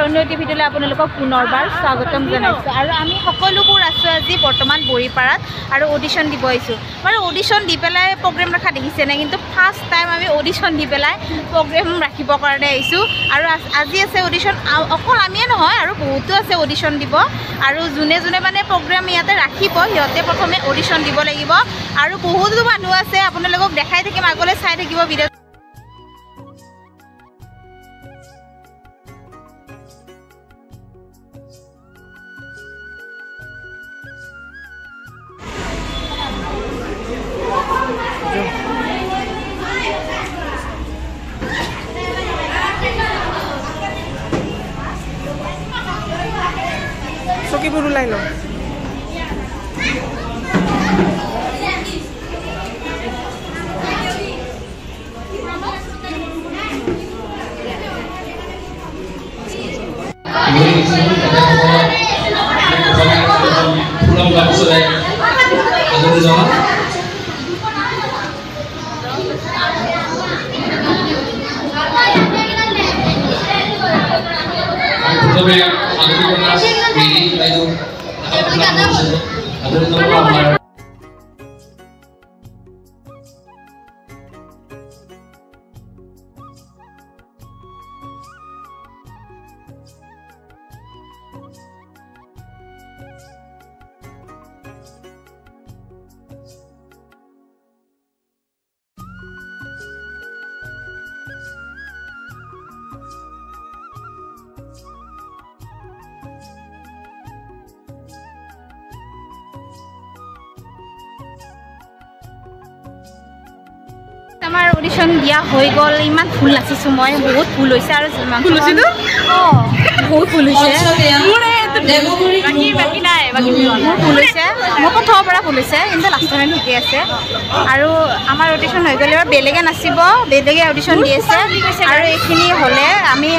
অন্য টিভিটোলৈ আপোনালোকক পুনৰবাৰ স্বাগতম জনাইছোঁ। আৰু আমি সকলোবোৰ আছোঁ আজি বৰ্তমান বৰিপাৰাত আৰু অডিশ্যন দিব আহিছোঁ। মানে অডিশ্যন দি পেলাই প্ৰগ্ৰেম ৰখা দেখিছে নাই, কিন্তু ফাৰ্ষ্ট টাইম আমি অডিশ্যন দি পেলাই প্ৰগ্ৰেম ৰাখিবৰ কাৰণে আহিছোঁ। আৰু আজি আছে অডিশ্যন, অকল আমিয়ে নহয় আৰু বহুতো আছে অডিশ্যন দিব। আৰু যোনে যোনে মানে প্ৰগ্ৰেম ইয়াতে ৰাখিব সিহঁতে প্ৰথমে অডিশ্যন দিব লাগিব। আৰু বহুতো মানুহ আছে, আপোনালোকক দেখাই থাকিম, আগলৈ চাই থাকিব ভিডিঅ'। চকীবোৰ ওলাই লওঁ। আমাৰ অডিশ্যন দিয়া হৈ গ'ল। ইমান ফুল নাচিছোঁ মই, বহুত ফুল হৈছে। আৰু বহুত ফুল হৈছে, বাকী নাই, বাকী মোৰ ফুল হৈছে, মোৰ প্ৰথমৰ পৰা ফুল হৈছে, কিন্তু লাষ্টলৈ ঠিকে আছে। আৰু আমাৰ অডিশ্যন হৈ গ'লে এবাৰ বেলেগে নাচিব, বেলেগে অডিশ্যন দি আছে। আৰু এইখিনি হ'লে আমি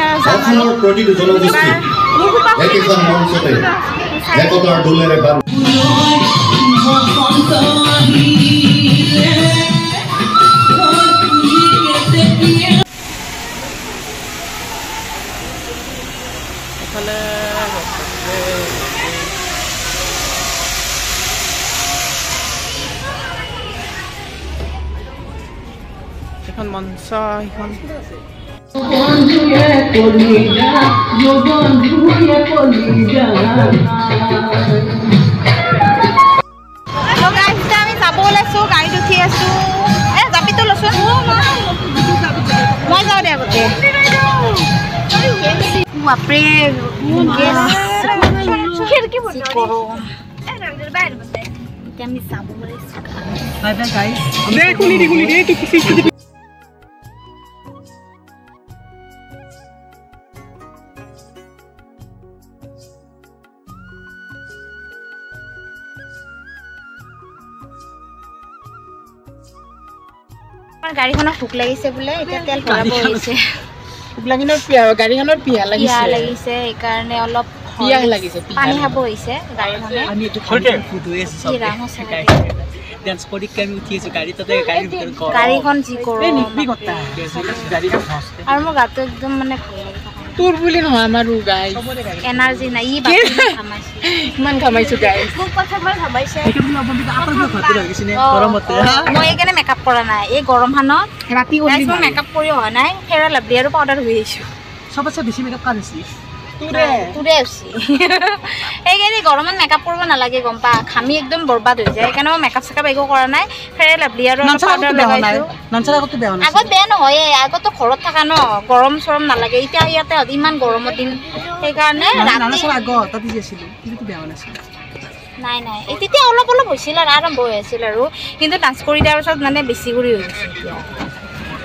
এখন মঞ্চ, এখন আমি যাব ওলাইছোঁ, গাড়ীত উঠি আছোঁ। জাপিটো লৈছোঁ, মই যাওঁ দে আগতে। বাপৰে এতিয়া আমি যাব ওলাইছোঁ। গাড়ীখনত ভোক লাগিছে বোলে, এতিয়া তেল ভৰাব হৈছে। ভোক লাগিলে গাড়ীখনত পিয়াহ লাগিছে, সেইকাৰণে অলপ পানী খাব হৈছে গাড়ীখনে। গাড়ীখন যি কৰোঁ আৰু মোৰ গাটো একদম মানে ভাল লাগি থকা। তোৰ বুলি নহয়, আমাৰো গাই এনাৰ্জি নাই, ইমান ঘামাইছো গাই। মই এইকাৰণে মেকআপ কৰা নাই এই গৰমখনত, ৰাতি মই মেকআপ কৰি অহা নাই, ফেয়াৰ এণ্ড লাভলী আৰু পাউডাৰ হৈ আহিছোঁ। চবতছে বেছি মেকআপ কাৰ হৈছে? সেইকাৰণে গৰমত মেকআপ কৰিব নালাগে, গম পা, ঘামি একদম বৰবাদ হৈ যায়। সেইকাৰণে মই মেকআপ চেকআপ একো কৰা নাই, ফেয়াৰ এণ্ড লাভলী আৰু পাউডাৰ লগাইছোঁ। আগত বেয়া নহয়, আগতো ঘৰত থকা ন, গৰম চৰম নালাগে। এতিয়া ইয়াতে ইমান গৰমৰ দিন, সেইকাৰণে নাই নাই তেতিয়া অলপ অলপ হৈছিল আৰু আৰম্ভ হৈ আছিল আৰু, কিন্তু ডান্স কৰি দিয়াৰ পিছত মানে বেছি কৰি হৈ গৈছে। এতিয়া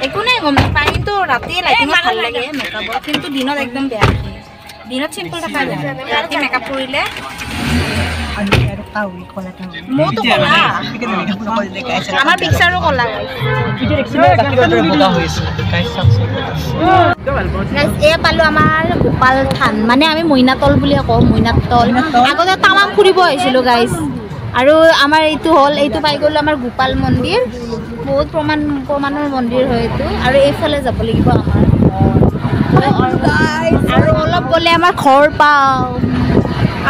একো নাই, গম নাপায়। কিন্তু ৰাতি লাইটিঙত ভাল লাগে মেকআপত, কিন্তু দিনত একদম বেয়া। দিনত চিম্পল থকা যায়, ৰাতি মেকআপ কৰিলে মইতো কলা, আমাৰ পিকচাৰো কলা। এয়া পালোঁ আমাৰ গোপাল থান, মানে আমি মইনাতল বুলিয়ে কওঁ, মইনাতল। আগতে টাৱাং ফুৰিব আহিছিলোঁ গাইজ, আৰু আমাৰ এইটো হ'ল, এইটো পাই গ'লোঁ আমাৰ গোপাল মন্দিৰ, বহুত প্ৰমাণৰ মন্দিৰ হয় এইটো। আৰু এইফালে যাব লাগিব আমাৰ আৰু অলপ গ'লে আমাৰ ঘৰ পাওঁ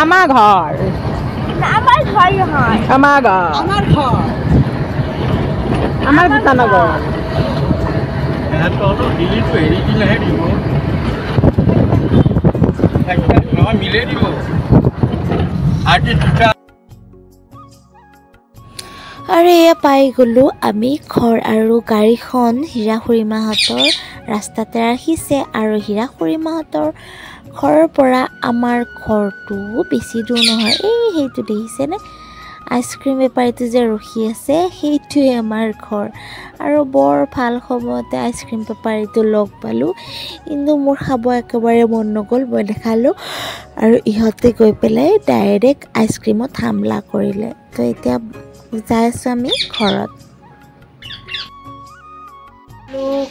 আমাৰ ঘৰ আমাৰ ঘৰ নহয় আমাৰ ঘৰ আমাৰ গীতানগৰ দিল্লীটো হেৰি দিলেহে দিব নহয় মিলে দিব আজি দুটা আৰু এয়া পাই গ'লোঁ আমি ঘৰ আৰু গাড়ীখন হীৰা খুৰীমাহঁতৰ ৰাস্তাতে ৰাখিছে আৰু হীৰা খুৰীমাহঁতৰ ঘৰৰ পৰা আমাৰ ঘৰটো বেছি দূৰ নহয় সেইটো দেখিছেনে আইচক্ৰীম বেপাৰীটো যে ৰখি আছে সেইটোৱে আমাৰ ঘৰ আৰু বৰ ভাল সময়তে আইচক্ৰীম বেপাৰীটো লগ পালোঁ কিন্তু মোৰ খাব একেবাৰে মন নগ'ল মই দেখালোঁ আৰু ইহঁতে গৈ পেলাই ডাইৰেক্ট আইচক্ৰীমত হামলা কৰিলে তো এতিয়া যাই আছোঁ আমি ঘৰত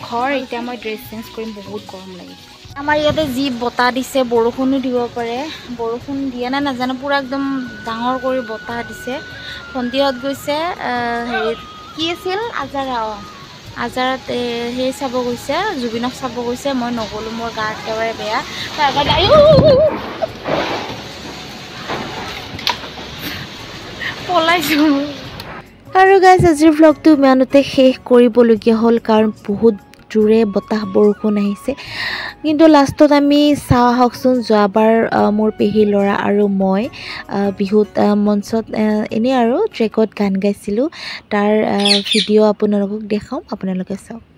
ঘৰ এতিয়া মই ড্ৰেছ চেঞ্জ কৰিম বহুত গৰম লাগিছে আমাৰ ইয়াতে যি বতাহ দিছে বৰষুণো দিব পাৰে বৰষুণ দিয়ে নাই নাজানো পূৰা একদম ডাঙৰ কৰি বতাহ দিছে ভণ্টিহঁত গৈছে হেৰিত কি আছিল আজাৰত সেই চাব গৈছে জুবিনক চাব গৈছে মই নগ'লোঁ মোৰ গা একেবাৰে বেয়া পলাইছোঁ আৰু গাইজ আজিৰ ভ্লগটো ইমানতে শেষ কৰিবলগীয়া হ'ল কাৰণ বহুত জোৰে বতাহ বৰষুণ আহিছে কিন্তু লাষ্টত আমি চাওঁ আহকচোন যোৱাবাৰ মোৰ পেহী ল'ৰা আৰু মই বিহুত মঞ্চত এনেই আৰু ট্ৰেকত গান গাইছিলোঁ তাৰ ভিডিঅ' আপোনালোকক দেখাম আপোনালোকে চাওক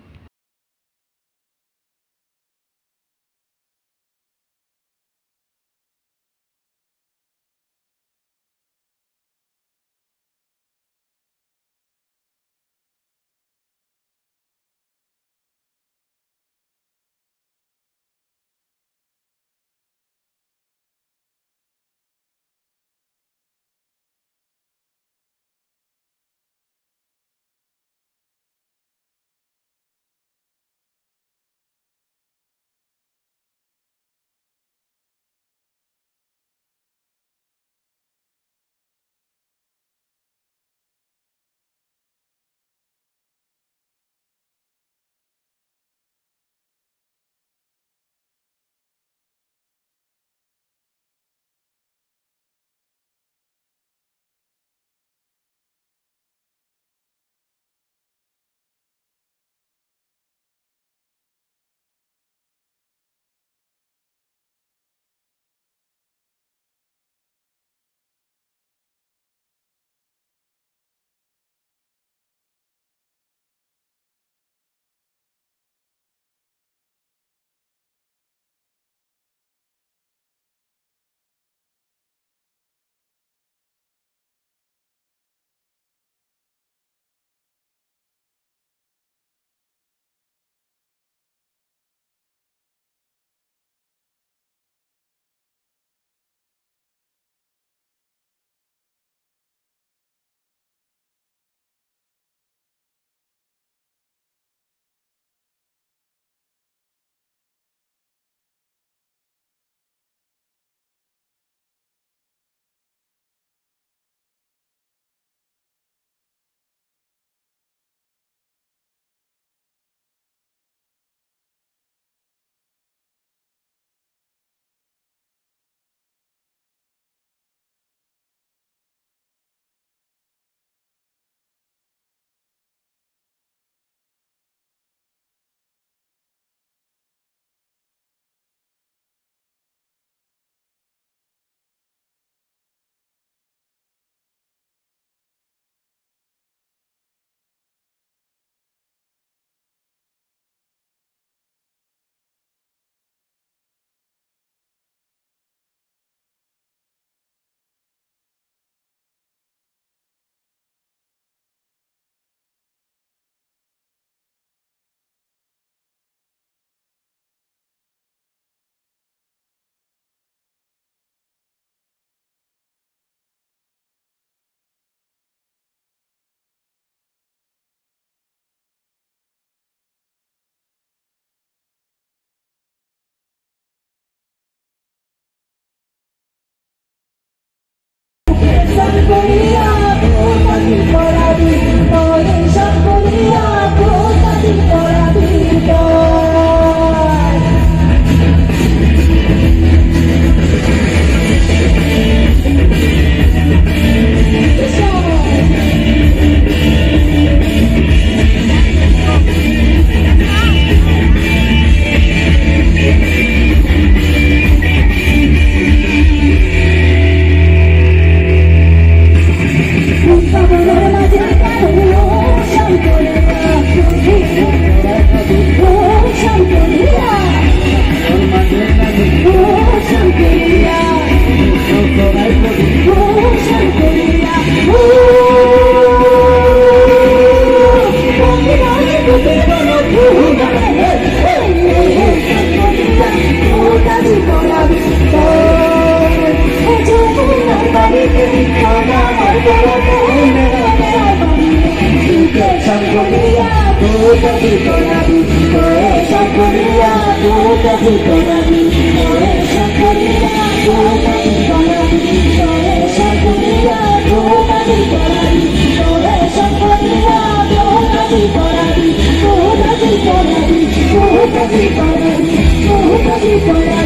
Thank you.